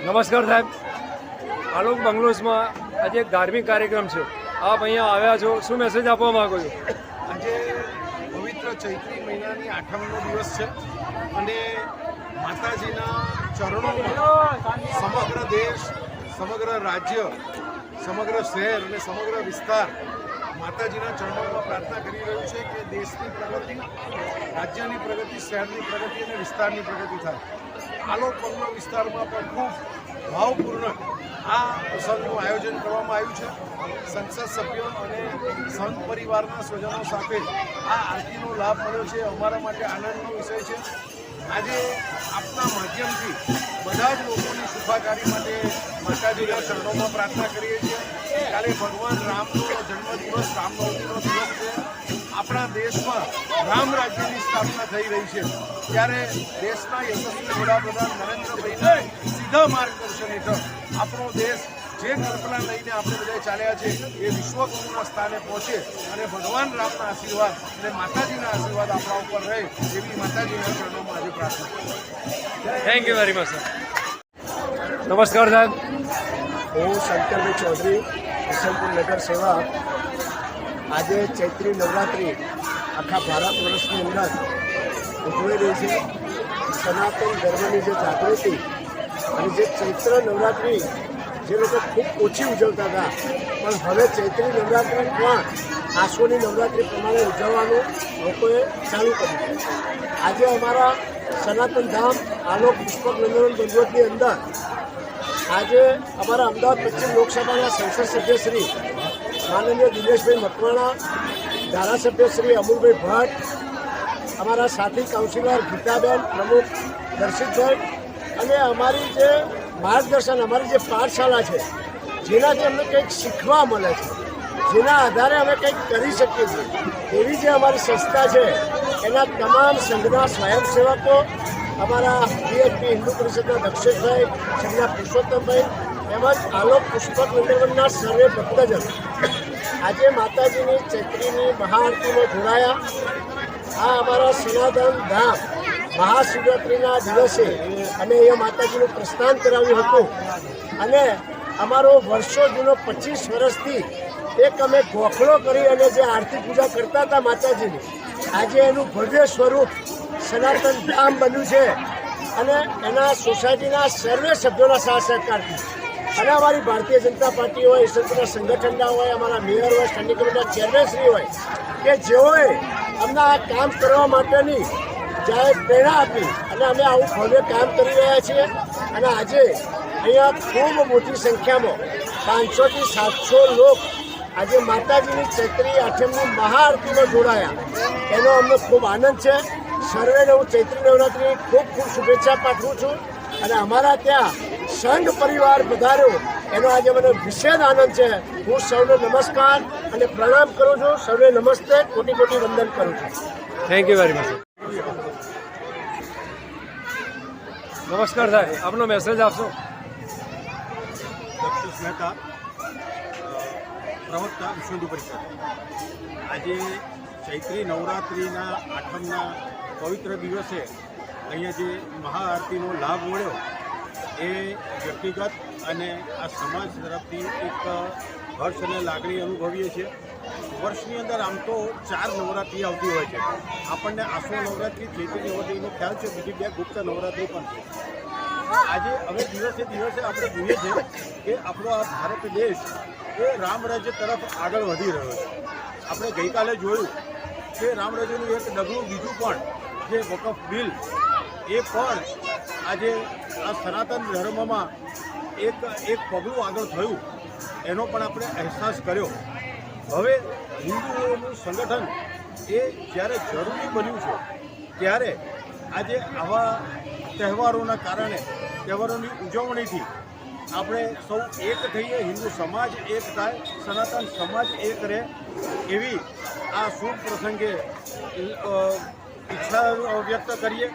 નમસ્કાર સાહેબ, આલોક બંગલોઝમાં આજે એક ધાર્મિક કાર્યક્રમ છે. આપ અહીંયા આવ્યા છો, શું મેસેજ આપવા માંગો છો? આજે પવિત્ર ચૈત્રી મહિનાની આઠમનો દિવસ છે અને માતાજીના ચરણોમાં સમગ્ર દેશ, સમગ્ર રાજ્ય, સમગ્ર શહેર અને સમગ્ર વિસ્તાર માતાજીના ચરણોમાં પ્રાર્થના કરી રહ્યું છે કે દેશની પ્રગતિ, રાજ્યની પ્રગતિ, શહેરની પ્રગતિ અને વિસ્તારની પ્રગતિ થાય. આલોક બંગલો વિસ્તારમાં પણ ખૂબ ભાવપૂર્ણ આ પ્રસંગનું આયોજન કરવામાં આવ્યું છે. સંસદ સભ્યો અને સંત પરિવારના સ્વજનો સાથે આ આરતીનો લાભ મળ્યો છે. અમારા માટે આનંદનો વિષય છે. આજે આપના માધ્યમથી બધા જ લોકોની સુખાકારી માટે માતાજીના ચરણોમાં પ્રાર્થના કરીએ છીએ. કાલે ભગવાન રામનો જન્મદિવસ, રામનવમીનો દિવસ છે. આપણા દેશમાં રામ રાજ્યની સ્થાપના થઈ રહી છે ત્યારે દેશના યશસ્વી વડાપ્રધાન નરેન્દ્રભાઈના સીધા માર્ગદર્શન હેઠળ આપણો દેશ જે કલ્પના લઈને આપણે બધા ચાલ્યા છે એ વિશ્વગુરુના સ્થાને પહોંચે અને ભગવાન રામના આશીર્વાદ અને માતાજીના આશીર્વાદ આપણા ઉપર રહે એવી માતાજીના ચરણોમાં આજે પ્રાર્થના. Thank you very much sir. નમસ્કાર સાહેબ, હું શંકરભાઈ ચૌધરી, કિશનપુર નગર સેવા. આજે ચૈત્રી નવરાત્રિ આખા ભારત વર્ષની અંદર ઉજવાઈ રહી છે. સનાતન ધર્મની જે જાગૃતિ અને જે ચૈત્ર નવરાત્રિ જે લોકો ખૂબ ઓછી ઉજવતા હતા, પણ હવે ચૈત્રી નવરાત્રિ પણ આસોની નવરાત્રિ પ્રમાણે ઉજવવાનું લોકોએ ચાલુ કર્યું છે. આજે અમારા સનાતન ધામ આલોક પુષ્પક નંદન બંગલોની અંદર આજે અમારા અમદાવાદ પશ્ચિમ લોકસભાના સંસદ સભ્ય શ્રી માનનીય દિનેશભાઈ મકવાણા, ધારાસભ્ય શ્રી અમુલભાઈ ભટ્ટ, અમારા સાથી કાઉન્સિલર ગીતાબેન, પ્રમુખ દર્શિતભાઈ અને અમારી જે માર્ગદર્શન, અમારી જે પાઠશાળા છે જેનાથી અમને કંઈક શીખવા મળે છે, જેના આધારે અમે કંઈક કરી શકીએ છીએ એવી જે અમારી સંસ્થા છે એના તમામ સંઘના સ્વયંસેવકો, અમારા બીએચપી હિન્દુ પરિષદના દક્ષેશભાઈ, સંઘના પુરુષોત્તમભાઈ તેમજ આલોક પુષ્પક નંદનવનના સર્વે ભક્તજન આજે માતાજીની ચૈત્રીની મહાઆરતીમાં જોડાયા. આ અમારા સનાતન ધામ મહાશિવરાત્રિના દિવસે અમે અહીંયા માતાજીનું પ્રસ્થાન કરાવ્યું હતું અને અમારો વર્ષો જૂનો 25 વર્ષથી એક અમે ગોખલો કરી અને જે આરતી પૂજા કરતા હતા માતાજીની, આજે એનું ભવ્ય સ્વરૂપ સનાતન ધામ બન્યું છે અને એના સોસાયટીના સર્વે સભ્યોના સાથ સહકારથી અને અમારી ભારતીય જનતા પાર્ટી હોય, ઈશ્વરના સંગઠનના હોય, અમારા મેયર હોય, સ્ટેન્ડિંગ કમિટીના ચેરમેનશ્રી હોય કે જેઓએ અમને આ કામ કરવા માટેની જાહેર પ્રેરણા આપી અને અમે આવું ભવ્ય કામ કરી રહ્યા છીએ. અને આજે અહીંયા ખૂબ મોટી સંખ્યામાં 500 થી 700 લોકો આજે માતાજીની ચૈત્રી આઠમની મહાઆરતીમાં જોડાયા. એનો અમને ખૂબ આનંદ છે. સર્વેને હું ચૈત્રી નવરાત્રિની ખૂબ ખૂબ શુભેચ્છા પાઠવું છું અને અમારા ત્યાં સંઘ પરિવાર પધાર્યો એનો આજે મને વિશેષ આનંદ છે. હું સૌને નમસ્કાર અને પ્રણામ કરું છું. સૌને નમસ્તે, કોટી કોટી વંદન કરું છું. Thank you very much. નમસ્કાર સાહેબ, આપનો મેસેજ આપશો? દક્ષેશ મહેતા, પ્રવક્તા વિશ્વ હિન્દુ પરિષદ. આજે ચૈત્રી નવરાત્રિના આઠમના પવિત્ર દિવસે અહીંયા જે મહાઆરતીનો લાભ મળ્યો એ વ્યક્તિગત અને આ સમાજ તરફથી એક હર્ષ અને લાગણી અનુભવીએ છીએ. વર્ષની અંદર આમ તો 4 નવરાત્રિ આવતી હોય છે. આપણને આસો નવરાત્રિ, ચૈત્રી નવરાત્રિનો ખ્યાલ છે, બીજી 2 ગુપ્ત નવરાત્રિ પણ છે. આજે હવે દિવસે દિવસે આપણે જોઈએ છીએ કે આપણો આ ભારત દેશ એ રામ રાજ્ય તરફ આગળ વધી રહ્યો છે. આપણે ગઈકાલે જોયું કે રામ રાજ્યનું એક ડગલું બીજું પણ જે વકફ બિલ એ પણ આજે આ સનાતન ધર્મમાં એક પગલું આગળ થયું એનો પણ આપણે અહેસાસ કર્યો. હવે હિન્દુઓનું સંગઠન એ જ્યારે જરૂરી બન્યું છે ત્યારે આજે આવા તહેવારોના કારણે, તહેવારોની ઉજવણીથી આપણે સૌ એક થઈએ, હિન્દુ સમાજ એક થાય, સનાતન સમાજ એક રહે એવી આ શુભ પ્રસંગે ઈચ્છા વ્યક્ત કરીએ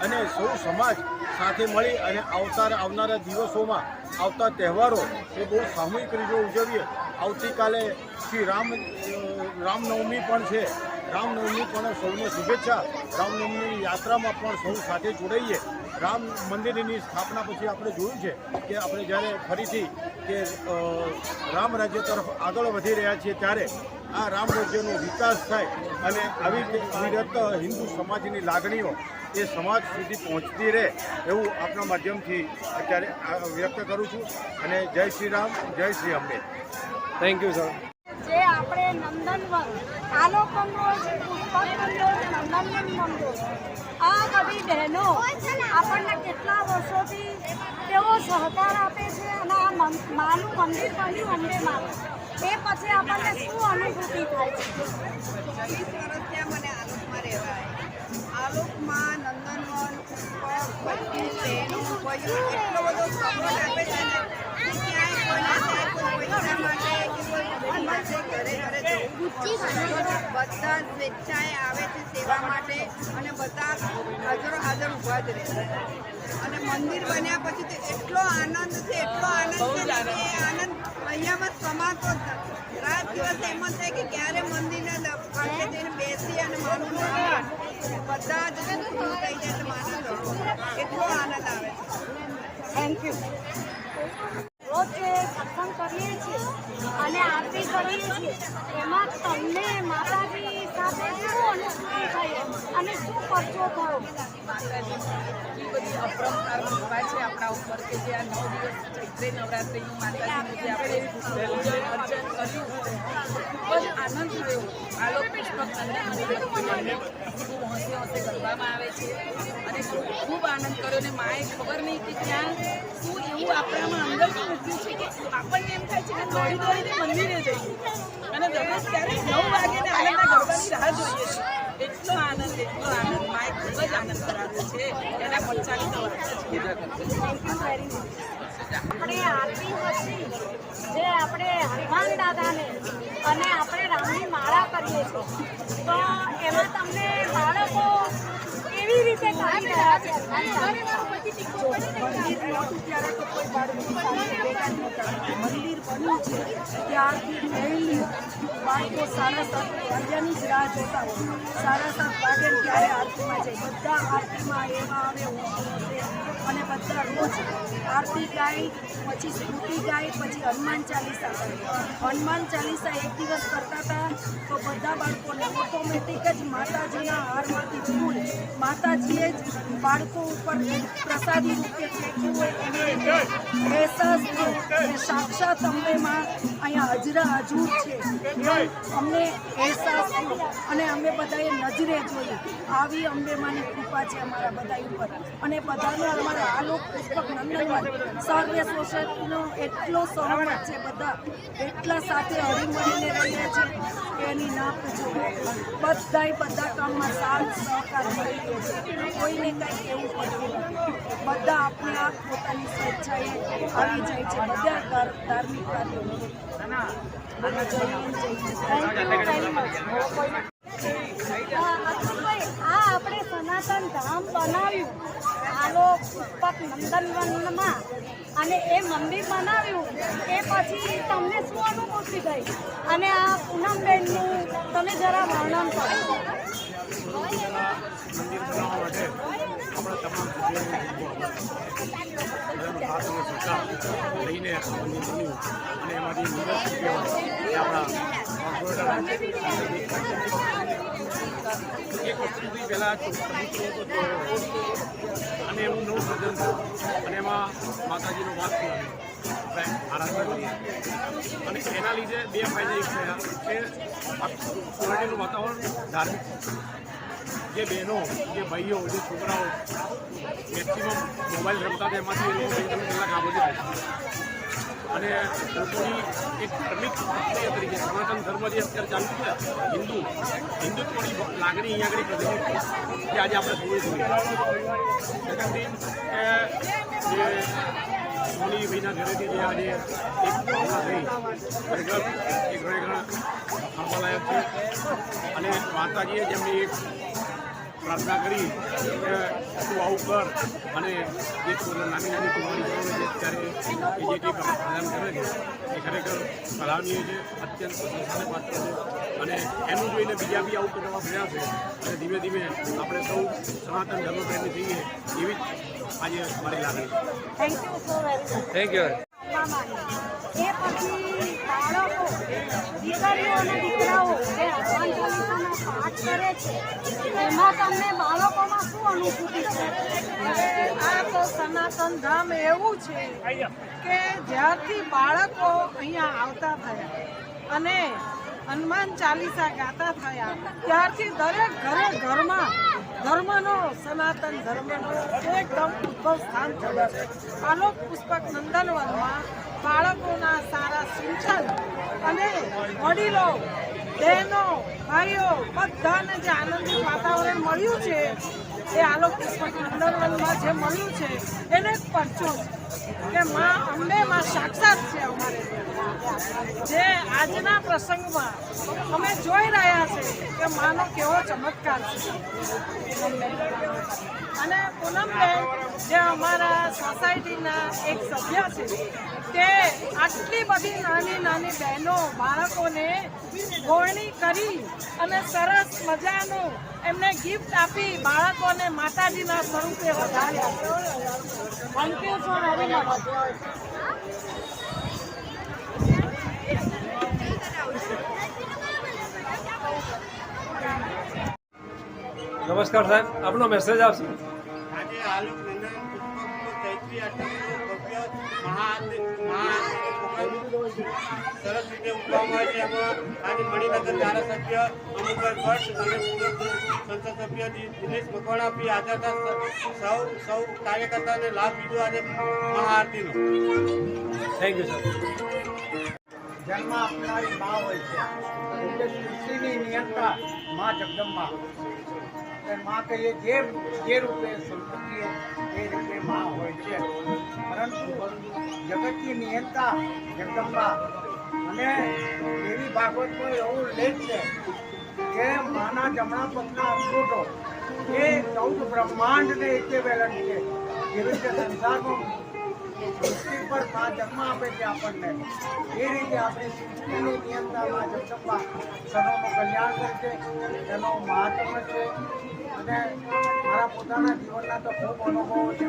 અને સૌ સમાજ સાથે મળી અને આવનારા દિવસોમાં આવતા તહેવારો એ બહુ સામૂહિક રીતે ઉજવીએ. આવતીકાલે શ્રી રામનવમી પણ છે. રામનવમી પણ સૌને શુભેચ્છા. રામનવમીની યાત્રામાં પણ સૌ સાથે જોડાઈએ રામ મંદિરની સ્થાપના પછી આપણે જોયું છે કે આપણે જ્યારે ફરીથી કે રામ રાજ્ય તરફ આગળ વધી રહ્યા છીએ ત્યારે આ રામ રાજ્યનો વિકાસ થાય અને આવી અવિરત હિન્દુ સમાજની લાગણીઓ એ સમાજ સુધી પહોંચતી રહે એવું આપના માધ્યમથી અત્યારે વ્યક્ત કરું છું. અને જય શ્રી રામ, જય Shri Ambe. Thank you sir. જે આપણે નંદનવન આલોક મંડળ પુષ્પક મંડળ નંદનવન મંડળ આ બધી બહેનો આપણને કેટલા વર્ષોથી તેઓ સહકાર આપે છે અને આ માનું મંદિર બન્યું અંબે માનું એ પછી આપણને શું અનુભૂતિ થાય છે? મને આલોકમાં રહેવાય. આલોકમાં નંદનવન બધી બહેનો ભાઈઓ એટલો બધો સપોર્ટ આપે છે ને કે ક્યાંય કોઈ પૈસા માટે કે કોઈ ભગવાન માટે ઘરે ઘરે બધા સ્વેચ્છાએ આવે છે સેવા માટે અને બધા હાજર ઊભા જ રહે છે. અને મંદિર બન્યા પછી તો એટલો આનંદ છે કે એ આનંદ અહીંયામાં સમાતો જ નથી. રાત દિવસ એમ જ થાય કે ક્યારે મંદિરના પાસે જઈને બેસી અને માનું બધા જ થઈ જાય છે. માનંદ એટલો આનંદ આવે છે. Thank you. રોજ જે સત્સંગ કરીએ છીએ અને આરતી કરીએ છીએ એમાં તમને માતાજી સાથે શું અનુભૂતિ થઈ અને શું ખર્ચો થયો? માતાજી બધી અપરંપાર કૃપા છે આપણા ઉપર કે જે આ 9 દિવસ ચૈત્રી નવરાત્રિનું માતાજીનું જે આપણે પૂજન અર્ચન કર્યું ખૂબ જ આનંદ થયો. આલોક પુષ્પક નંદનવન ખૂબ હોંશે હોંશે કરવામાં આવે છે અને ખૂબ આનંદ કર્યો. અને માએ ખબર નહીં કે ત્યાં શું એવું આપણામાં અંદર મૂક્યું છે કે આપણને એમ થાય છે કે દોડી દોડીને મંદિરે જઈએ અને દરરોજ ક્યારેક 9 વાગે ને આનંદના ગરબાની રાહ જોઈએ છીએ. એટલો આનંદ માએ ખૂબ જ આનંદ કરાવ્યો છે. એના પંચાલી તો વાત છે. આપણે આરતી પછી જે આપણે હનુમાન દાદાને અને આપણે રામની માળા કરીએ છીએ તો એમાં તમને બાળકો કેવી રીતે કરી રહ્યા છે? મંદિર નહોતું ત્યારે તો કોઈ બાળકની સાથે ભેગા નહોતા. મંદિર બન્યું છે ત્યારથી ડેઈલી બાળકો 7:30 વાગ્યાની જ રાહ જોતા હોય. 7:30 વાગે ત્યારે આરતીમાં જાય. બધા આરતીમાં એવા આવે અને બધા રોજ આરતી ગાય, પછી સ્તુતિ ગાય, પછી હનુમાન ચાલીસા ગાય. હનુમાન ચાલીસા એક દિવસ કરતા હતા તો બધા બાળકોને ઓટોમેટિક જ માતાજીના હારમાંથી ફૂલ માતાજીએ જ બાળકો ઉપર પ્રસાદી રૂપે ફેંક્યું હોય એવી રીતે અહેસાસ થયો કે સાક્ષાત અંબેમાં અહીંયા હજરા હજૂર છે એમ અમને અહેસાસ થયો. અને અમે બધાએ નજરે જોયું. આવી અંબેમાની કૃપા છે અમારા બધા ઉપર. અને બધાને અમારા આલોક પુષ્પક નંદનવન સર્વે સોસાયટીનો એટલો સહમત છે. બધા એટલા સાથે હળીમળીને રહ્યા છે કે એની ના પૂછો. બધા કામમાં સાથ સહકાર મળી રહે છે. કોઈને કંઈ કહેવું પડતું નથી. બધા આપણે આપ પોતાની સ્વેચ્છાએ આવી જાય છે બધા ધાર્મિક કાર્યોમાં. અતુલભાઈ, આ આપણે સનાતન ધામ બનાવ્યું આલોક પુષ્પક નંદનવનમાં અને એ મંદિર બનાવ્યું એ પછી તમને શું અનુભૂતિ થઈ? અને આ પૂનમબેનનું તમે જરા વર્ણન કરો. મંદિર બનાવવા માટે આપણા તમામ લઈને આ મંદિર બન્યું અને એમાંથી નિરસ કહેવાય એક વર્ષથી પહેલાં અને એવું નવું સર્જન થયું અને એમાં માતાજીનો વાસ થયો આરાધના કરી અને એના લીધે બે ફાયદા એક થયા કે સોસાયટીનું વાતાવરણ ધાર્મિક જે બહેનો જે ભાઈઓ જે છોકરાઓ મેક્સિમમ મોબાઈલ રમતા હતા એમાંથી એ લોકો 2-3 કલાક આ બધું અને લોકોની એક ધાર્મિક પ્રક્રિયા તરીકે સનાતન ધર્મ જે અત્યારે ચાલુ છે હિન્દુત્વની લાગણી અહીંયા આગળ પ્રજ્વલિત જે આજે આપણે જોઈએ છીએ. જે સોનીભાઈના ઘરેથી જે આજે એક ભાવના થઈ ખરેખર એ ઘણા હંભાલાયક છે. અને માતાજીએ જેમની એક પ્રાર્થના કરી કે તું આવું કર અને જે નાની નાની કુમારીઓને જે અત્યારે એ જે કંઈ પ્રદાન કરે છે એ ખરેખર સરાહનીય છે, અત્યંત પ્રશંસાને પાત્ર છે અને એનું જોઈને બીજા બી આવું કરવા મળ્યા છે અને ધીમે ધીમે આપણે સૌ સનાતન ધર્મપ્રેમી થઈએ એવી જ આજે મારી લાગણી છે. Thank you so very much. Thank you. એ પછી બાળકો, દીકરીઓ અને દીકરાઓ જે હનુમાન ચાલીસાનો પાઠ કરે છે એમાં તમને બાળકોમાં શું અનુભૂતિ છે? આ તો સનાતન ધામ એવું છે કે જ્યારથી બાળકો અહીંયા આવતા થયા અને હનુમાન ચાલીસા ગાતા થયા ત્યારથી દરેક ઘરમાં ધર્મનો, સનાતન ધર્મનો એકદમ ઉદ્ભવ સ્થાન થયું છે. આલોક પુષ્પક નંદનવનમાં બાળકોના સારા સિંચન અને વડીલો, બહેનો, ભાઈઓ બધાને જે આનંદિત વાતાવરણ મળ્યું છે એ આલોક પુષ્પક નંદનવનમાં જે મળ્યું છે એને એક પરચો છે કે માં અંબે માં સાક્ષાત છે અમારે. જે આજના પ્રસંગમાં અમે જોઈ રહ્યા છે કે માનો કેવો ચમત્કાર છે. અને પૂનમબેન જે અમારા સોસાયટીના એક સભ્ય છે તે આટલી બધી નાની નાની બહેનો, બાળકોને ગોળણી કરી અને સરસ મજાનું એમને ગિફ્ટ આપી બાળકોને માતાજીના સ્વરૂપે વધાર્યા. Thank you so very much. નમસ્કાર સાહેબ, આપનો મેસેજ આપશો. આજે આલોક નંદન પુષ્પકનો ચૈત્રી આઠમનો ભવ્ય મહાઆરતીનો સરસ રીતે ઉજવવામાં આવે છે. એમાં આજે મણિનગર ધારાસભ્ય અમુકભાઈ ભટ્ટ અને સંસદ સભ્ય દિનેશ મકવાણા બી હાજર હતા. સૌ કાર્યકર્તાને લાભ લીધો આજે મહાઆરતીનો. Thank you sir. જન્મ આપનારી મા હોય છે એટલે સૃષ્ટિની નિયંતા મા જગદંબા. મા કહીએ જે રૂપે સંપત્તિએ એ રીતે મા હોય છે, પરંતુ જગતની નિયંતા જગદંબા. અને દેવી ભાગવતમાં એવું ઉલ્લેખ છે કે માના જમણા પગના અંગૂઠો એ 14 બ્રહ્માંડને એકે વેલણ છે. એવી રીતે સંસારમાં સૃષ્ટિ પર મા જન્મ આપે છે આપણને, એ રીતે આપણી સૃષ્ટિની નિયંત્રણમાં જગદંબા સર્વનું કલ્યાણ કરે છે. એનો મહાત્મ્ય છે અને મારા પોતાના જીવનના તો ખૂબ અનુભવો છે.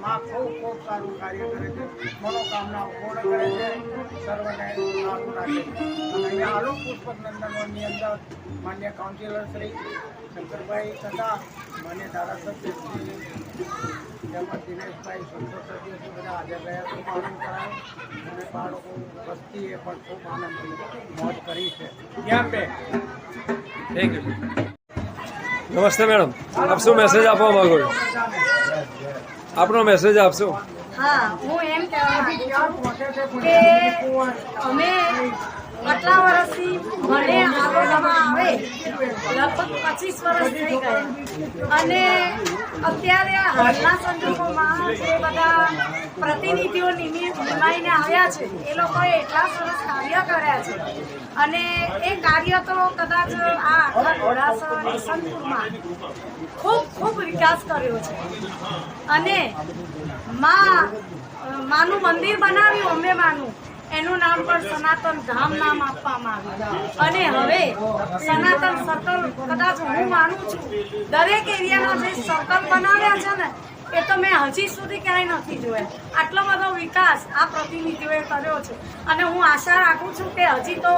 મા ખૂબ સારું કાર્ય કરે છે, મનોકામના પૂર્ણ કરે છે, સર્વને સારું રાખે છે. અને અહીંયા આલોક પુષ્પક નંદનવનની અંદર માન્ય કાઉન્સિલર શ્રી શંકરભાઈ તથા માન્ય ધારાસભ્ય શ્રી તેમજ દિનેશભાઈ સંસદ સભ્ય શ્રી બધા હાજર રહ્યા. ખૂબ આનંદ કરાયો અને બાળકો વસ્તીએ પણ ખૂબ આનંદ મોજ કરી છે. Thank you. નમસ્તે મેડમ, આપ શું મેસેજ આપવા માંગો છો? આપનો મેસેજ આપશો. હા, હું એમ કહેવા માંગુ છું કે અમે આટલા વર્ષથી મને આલોકમાં આવે લગભગ 25 વર્ષ થઈ ગયા અને અત્યારે હાલના સંજોગોમાં જે બધા પ્રતિનિધિઓ નિમાઈને આવ્યા છે એ લોકોએ એટલા સરસ કાર્ય કર્યા છે અને એ કાર્ય તો કદાચ આ આખા ઘોડાસર ઈસનપુરમાં ખૂબ વિકાસ કર્યો છે. અને માનું મંદિર બનાવ્યું અંબે માનું, એનું નામ પણ સનાતન ધામ નામ આપવામાં આવ્યું. અને હવે સનાતન સર્કલ કદાચ હું માનું છું દરેક એરિયાના જે સર્કલ બનાવ્યા છે ને એ તો મેં હજી સુધી ક્યાંય નથી જોયા. આટલો બધો વિકાસ આ પ્રતિનિધિઓએ કર્યો છે અને હું આશા રાખું છું કે હજી તો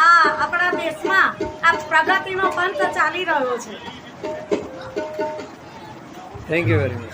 આ આપણા દેશમાં આ પ્રગતિનો પંથ ચાલી રહ્યો છે. Thank you very much.